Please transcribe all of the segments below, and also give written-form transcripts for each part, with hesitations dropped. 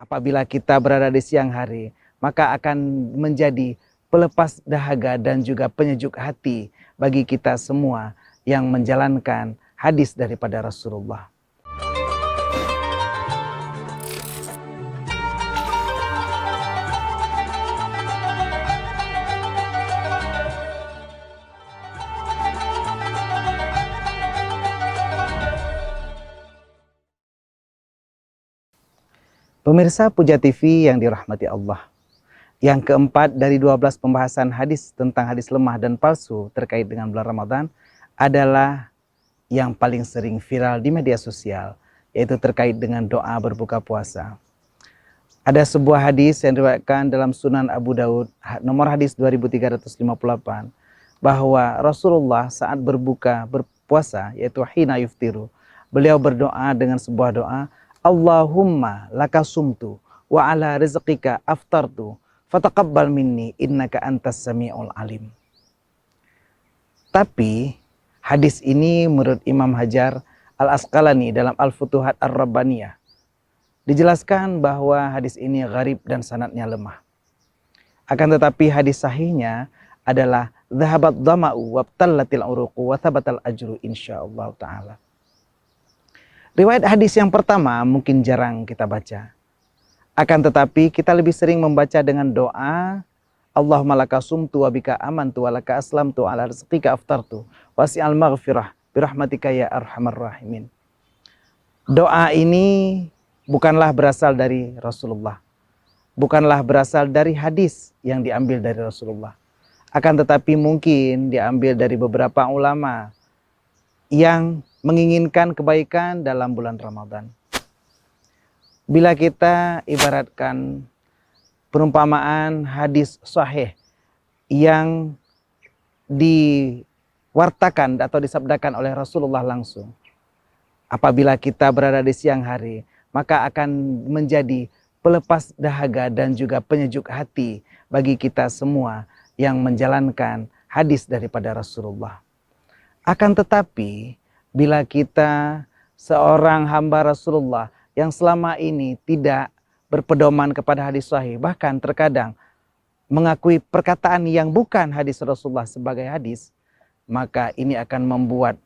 Apabila kita berada di siang hari, maka akan menjadi pelepas dahaga dan juga penyejuk hati bagi kita semua yang menjalankan hadis daripada Rasulullah. Pemirsa Puja TV yang dirahmati Allah. Yang keempat dari 12 pembahasan hadis tentang hadis lemah dan palsu terkait dengan bulan Ramadan adalah yang paling sering viral di media sosial, yaitu terkait dengan doa berbuka puasa. Ada sebuah hadis yang diriwayatkan dalam Sunan Abu Daud, nomor hadis 2358, bahwa Rasulullah saat berpuasa, yaitu hina yuftiru, beliau berdoa dengan sebuah doa, Allahumma laka sumtu wa ala rizqika aftartu fataqabbal minni innaka antas sami'ul alim. Tapi hadis ini menurut Imam Hajar Al-Asqalani dalam Al-Futuhat Ar-Rabbaniyah dijelaskan bahwa hadis ini gharib dan sanadnya lemah. Akan tetapi hadis sahihnya adalah dhahabat dhama'u wabtallatil uruqu wa thabatal ajru insyaallah ta'ala. Riwayat hadis yang pertama mungkin jarang kita baca. Akan tetapi kita lebih sering membaca dengan doa Allahumma laka sumtu wa bika amantu wa laka aslamtu ala rizqika aftartu wasi'al maghfirah birahmatika ya arhamar rahimin. Doa ini bukanlah berasal dari Rasulullah. Bukanlah berasal dari hadis yang diambil dari Rasulullah. Akan tetapi mungkin diambil dari beberapa ulama yang menginginkan kebaikan dalam bulan Ramadan. Bila kita ibaratkan perumpamaan hadis sahih yang diwartakan atau disabdakan oleh Rasulullah langsung. Apabila kita berada di siang hari, maka akan menjadi pelepas dahaga dan juga penyejuk hati bagi kita semua yang menjalankan hadis daripada Rasulullah. Akan tetapi, bila kita seorang hamba Rasulullah yang selama ini tidak berpedoman kepada hadis sahih, bahkan terkadang mengakui perkataan yang bukan hadis Rasulullah sebagai hadis, maka ini akan membuat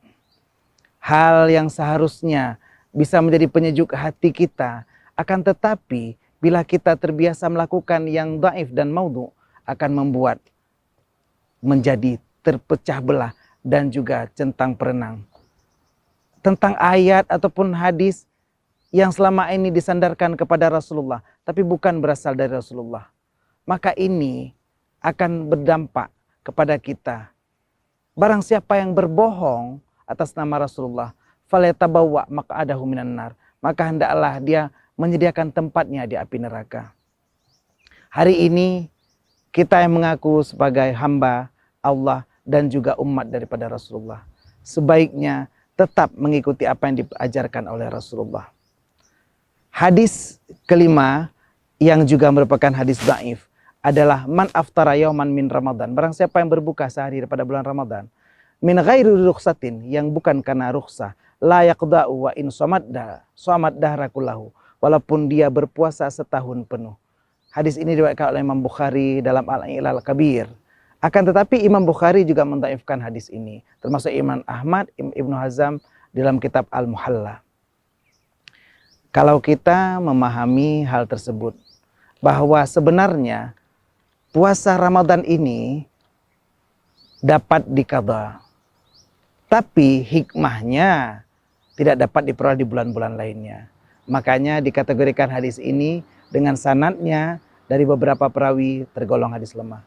hal yang seharusnya bisa menjadi penyejuk hati kita. Akan tetapi, bila kita terbiasa melakukan yang dhaif dan maudhu, akan membuat menjadi terpecah belah dan juga centang perenang. Tentang ayat ataupun hadis yang selama ini disandarkan kepada Rasulullah, tapi bukan berasal dari Rasulullah. Maka ini akan berdampak kepada kita. Barang siapa yang berbohong atas nama Rasulullah, falyatabawwa maq'adahu minan nar, maka hendaklah dia menyediakan tempatnya di api neraka. Hari ini kita yang mengaku sebagai hamba Allah dan juga umat daripada Rasulullah, sebaiknya tetap mengikuti apa yang diajarkan oleh Rasulullah. Hadis kelima yang juga merupakan hadis dhaif adalah man aftara yauman min Ramadan. Barang siapa yang berbuka sehari daripada bulan Ramadan min ghairi rukhsatin, yang bukan karena rukhsah, la yaqda'u wa in shamat dahra kullahu, walaupun dia berpuasa setahun penuh. Hadis ini diriwayatkan oleh Imam Bukhari dalam Al-Ilal Kabir. Akan tetapi Imam Bukhari juga mendhaifkan hadis ini, termasuk Imam Ahmad, Ibnu Hazm dalam kitab Al-Muhalla. Kalau kita memahami hal tersebut, bahwa sebenarnya puasa Ramadan ini dapat diqadha, tapi hikmahnya tidak dapat diperoleh di bulan-bulan lainnya. Makanya dikategorikan hadis ini dengan sanadnya dari beberapa perawi tergolong hadis lemah.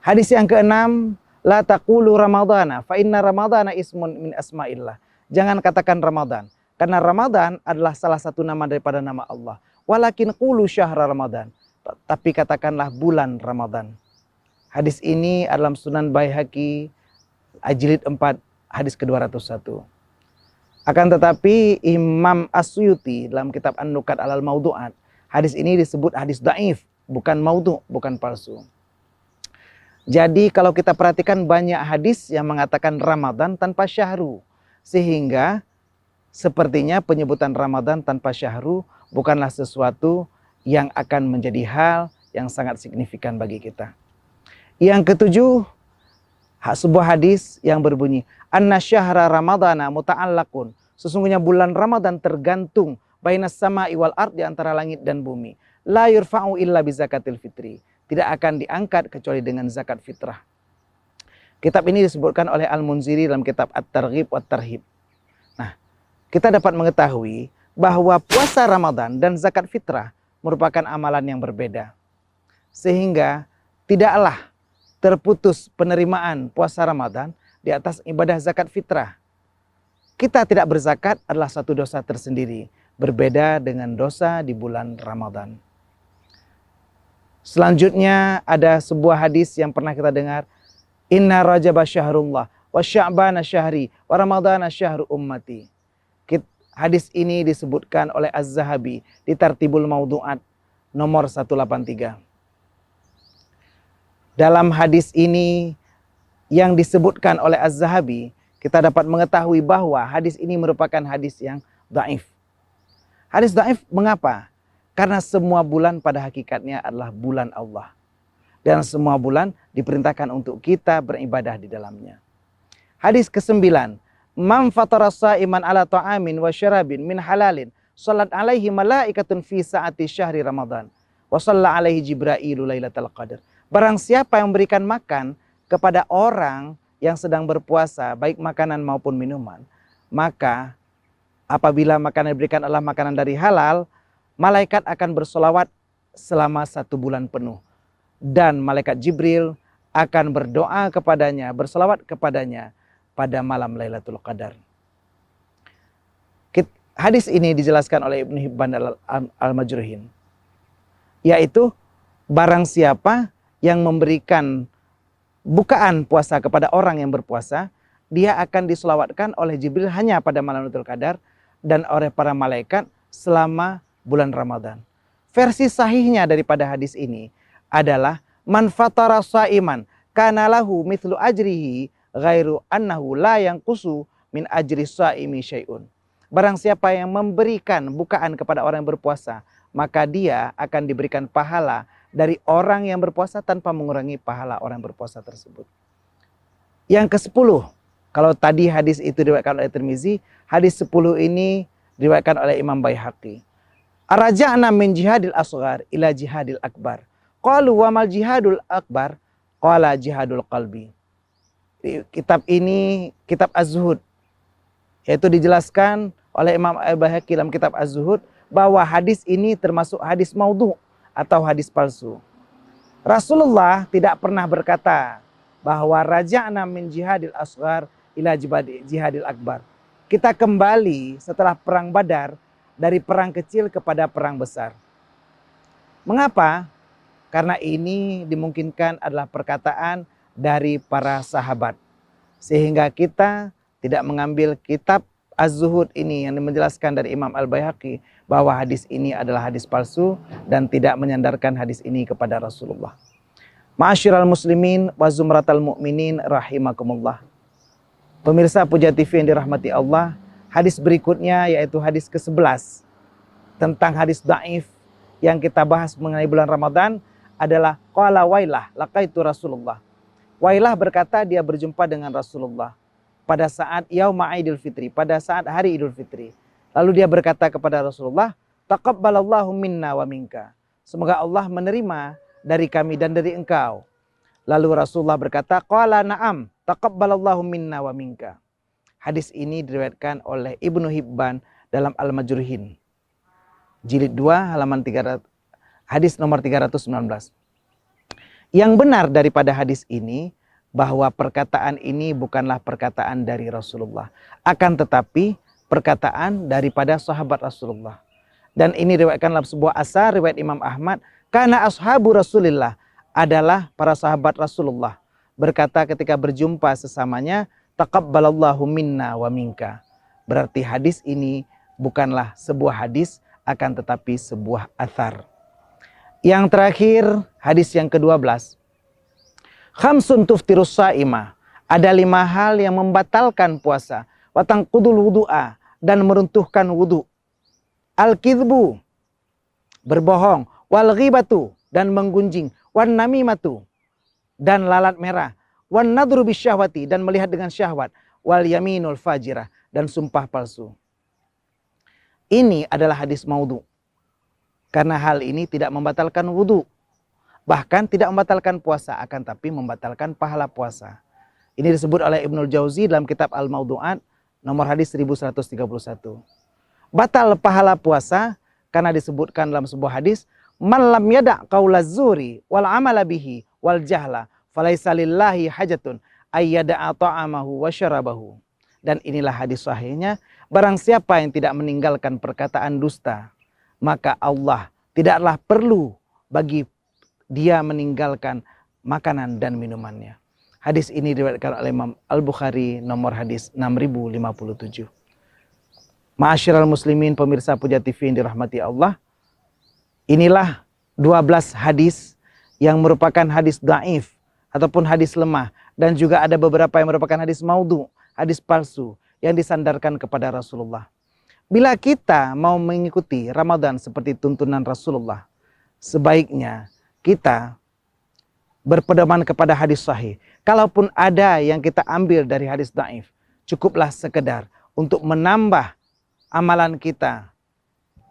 Hadis yang keenam, la taqulu ramadhana fa inna ramadhana ismun min asma'illah. Jangan katakan Ramadan, karena Ramadan adalah salah satu nama daripada nama Allah. Walakin qulu syahra Ramadan, tapi katakanlah bulan Ramadan. Hadis ini dalam Sunan Baihaqi Jilid 4 hadis ke-201. Akan tetapi Imam As-Suyuti dalam kitab An-Nukat alal Maudu'at, hadis ini disebut hadis dhaif, bukan maudhu, bukan palsu. Jadi kalau kita perhatikan banyak hadis yang mengatakan Ramadan tanpa syahru, sehingga sepertinya penyebutan Ramadan tanpa syahru bukanlah sesuatu yang akan menjadi hal yang sangat signifikan bagi kita. Yang ketujuh, sebuah hadis yang berbunyi, Anna syahra ramadana muta'allaqun. Sesungguhnya bulan Ramadan tergantung bainas sama'i wal ard, di antara langit dan bumi. La yurfa'u illa bi zakatil fitri. Tidak akan diangkat kecuali dengan zakat fitrah. Kitab ini disebutkan oleh Al-Munziri dalam kitab At-Targhib wa Tarhib. Nah, kita dapat mengetahui bahwa puasa Ramadan dan zakat fitrah merupakan amalan yang berbeda. Sehingga tidaklah terputus penerimaan puasa Ramadan di atas ibadah zakat fitrah. Kita tidak berzakat adalah satu dosa tersendiri, berbeda dengan dosa di bulan Ramadan. Selanjutnya ada sebuah hadis yang pernah kita dengar, Inna Rajaba syahrullah wa sya'bana syahri wa ramadana syahru ummati. Hadis ini disebutkan oleh Az-Zahabi di Tartibul Maudu'at nomor 183. Dalam hadis ini yang disebutkan oleh Az-Zahabi, kita dapat mengetahui bahwa hadis ini merupakan hadis yang dhaif. Hadis dhaif mengapa? Karena semua bulan pada hakikatnya adalah bulan Allah. Dan semua bulan diperintahkan untuk kita beribadah di dalamnya. Hadis ke-9. Man fatara sa'iman ala ta'amin wa syarabin min halalin, salat alaihi malaikatun fi sa'ati syahri Ramadan. Wa shalla alaihi Jibrailu lailatul qadar. Barang siapa yang memberikan makan kepada orang yang sedang berpuasa, baik makanan maupun minuman, maka apabila makanan yang diberikan adalah makanan dari halal, malaikat akan bersolawat selama 1 bulan penuh. Dan malaikat Jibril akan berdoa kepadanya, berselawat kepadanya pada malam Lailatul Qadar. Hadis ini dijelaskan oleh Ibnu Hibban al-Majruhin, yaitu barang siapa yang memberikan bukaan puasa kepada orang yang berpuasa, dia akan diselawatkan oleh Jibril hanya pada malam Lailatul Qadar dan oleh para malaikat selama bulan Ramadan. Versi sahihnya daripada hadis ini adalah man fatara shaiman kana lahu mithlu ajrihi ghairu annahu la yanqusu min ajri shaimi syai'un. Barang siapa yang memberikan bukaan kepada orang yang berpuasa, maka dia akan diberikan pahala dari orang yang berpuasa tanpa mengurangi pahala orang yang berpuasa tersebut. Yang ke-10, kalau tadi hadis itu diriwayatkan oleh Tirmizi, hadis 10 ini diriwayatkan oleh Imam Baihaqi. Araja'na min jihadil asghar ila jihadil akbar. Qalu wa mal jihadul akbar? Qala jihadul qalbi. Kitab ini kitab Az-Zuhud, yaitu dijelaskan oleh Imam Al-Baihaqi dalam kitab Az-Zuhud bahwa hadis ini termasuk hadis maudhu atau hadis palsu. Rasulullah tidak pernah berkata bahwa raja'na min jihadil asghar ila jihadil akbar. Kita kembali setelah perang Badar dari perang kecil kepada perang besar. Mengapa? Karena ini dimungkinkan adalah perkataan dari para sahabat. Sehingga kita tidak mengambil kitab Az-Zuhud ini yang menjelaskan dari Imam Al-Baihaqi bahwa hadis ini adalah hadis palsu dan tidak menyandarkan hadis ini kepada Rasulullah. Ma'asyiral muslimin wa zumratal mu'minin rahimakumullah. Pemirsa Puja TV yang dirahmati Allah, hadis berikutnya yaitu hadis ke-11 tentang hadis dhaif yang kita bahas mengenai bulan Ramadan adalah qala Wailah laqaitu Rasulullah. Wailah berkata dia berjumpa dengan Rasulullah pada saat yauma Idul Fitri, pada saat hari Idul Fitri. Lalu dia berkata kepada Rasulullah, taqabbalallahu minna wa minka. Semoga Allah menerima dari kami dan dari engkau. Lalu Rasulullah berkata, qala na'am, taqabbalallahu minna wa minka. Hadis ini diriwayatkan oleh Ibnu Hibban dalam Al-Majruhin. Jilid 2 halaman 300, hadis nomor 319. Yang benar daripada hadis ini bahwa perkataan ini bukanlah perkataan dari Rasulullah, akan tetapi perkataan daripada sahabat Rasulullah. Dan ini diriwayatkan dalam sebuah asar riwayat Imam Ahmad, karena ashabu Rasulillah adalah para sahabat Rasulullah, berkata ketika berjumpa sesamanya, taqabbalallahu minna wa minka. Berarti hadis ini bukanlah sebuah hadis, akan tetapi sebuah athar. Yang terakhir, hadis yang ke-12. Khamsun tuftirus sa'imah. Ada 5 hal yang membatalkan puasa. Watang kudul wudu'a, dan meruntuhkan wudu. Al-kidbu, berbohong, wal ghibatu, dan menggunjing, wan namimatu, dan lalat merah, wan nadru bisyahwati, dan melihat dengan syahwat, wal yaminul fajirah, dan sumpah palsu. Ini adalah hadis maudhu. Karena hal ini tidak membatalkan wudhu. Bahkan tidak membatalkan puasa, akan tapi membatalkan pahala puasa. Ini disebut oleh Ibnul Jauzi dalam kitab Al-Mawdu'at, nomor hadis 1131. Batal pahala puasa karena disebutkan dalam sebuah hadis, man lam yada' qaulaz zuri wal amala bihi wal jahla falaisa lillahi hajatun ayyada'a ta'amahu wa syarabahu. Dan inilah hadis sahihnya, barang siapa yang tidak meninggalkan perkataan dusta, maka Allah tidaklah perlu bagi dia meninggalkan makanan dan minumannya. Hadis ini diriwayatkan oleh Imam Al-Bukhari, nomor hadis 6057. Ma'asyiral muslimin, pemirsa Puja TV yang dirahmati Allah. Inilah 12 hadis yang merupakan hadis dhaif ataupun hadis lemah, dan juga ada beberapa yang merupakan hadis maudhu, hadis palsu yang disandarkan kepada Rasulullah. Bila kita mau mengikuti Ramadan seperti tuntunan Rasulullah, sebaiknya kita berpedoman kepada hadis sahih. Kalaupun ada yang kita ambil dari hadis dhaif, cukuplah sekedar untuk menambah amalan kita.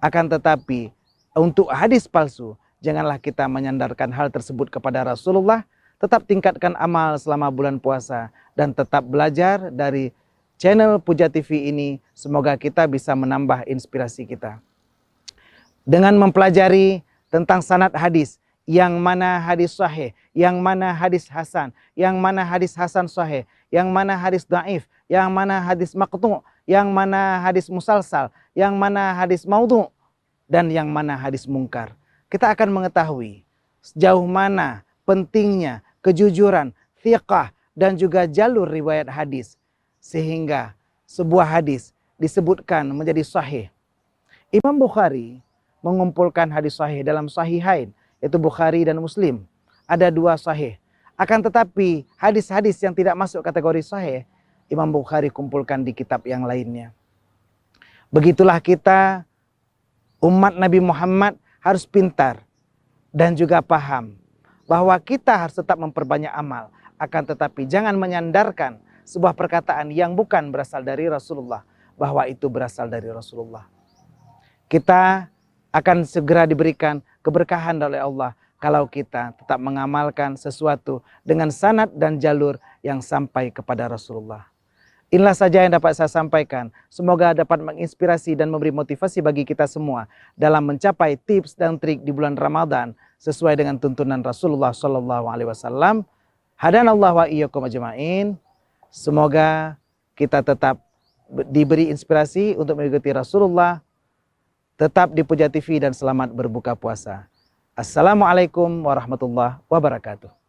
Akan tetapi untuk hadis palsu, janganlah kita menyandarkan hal tersebut kepada Rasulullah. Tetap tingkatkan amal selama bulan puasa dan tetap belajar dari channel Puja TV ini. Semoga kita bisa menambah inspirasi kita dengan mempelajari tentang sanad hadis, yang mana hadis sahih, yang mana hadis hasan, yang mana hadis hasan sahih, yang mana hadis dhaif, yang mana hadis maqtu', yang mana hadis musalsal, yang mana hadis maudhu', dan yang mana hadis mungkar. Kita akan mengetahui sejauh mana pentingnya kejujuran, thiqah, dan juga jalur riwayat hadis, sehingga sebuah hadis disebutkan menjadi sahih. Imam Bukhari mengumpulkan hadis sahih dalam sahihain, yaitu Bukhari dan Muslim. Ada 2 sahih. Akan tetapi hadis-hadis yang tidak masuk kategori sahih, Imam Bukhari kumpulkan di kitab yang lainnya. Begitulah kita, umat Nabi Muhammad, harus pintar dan juga paham bahwa kita harus tetap memperbanyak amal. Akan tetapi jangan menyandarkan sebuah perkataan yang bukan berasal dari Rasulullah, bahwa itu berasal dari Rasulullah. Kita akan segera diberikan keberkahan oleh Allah kalau kita tetap mengamalkan sesuatu dengan sanad dan jalur yang sampai kepada Rasulullah. Inilah saja yang dapat saya sampaikan. Semoga dapat menginspirasi dan memberi motivasi bagi kita semua dalam mencapai tips dan trik di bulan Ramadan sesuai dengan tuntunan Rasulullah SAW. Hadanallahu wa iyyakum ajma'in. Semoga kita tetap diberi inspirasi untuk mengikuti Rasulullah. Tetap di Puja TV dan selamat berbuka puasa. Assalamualaikum warahmatullahi wabarakatuh.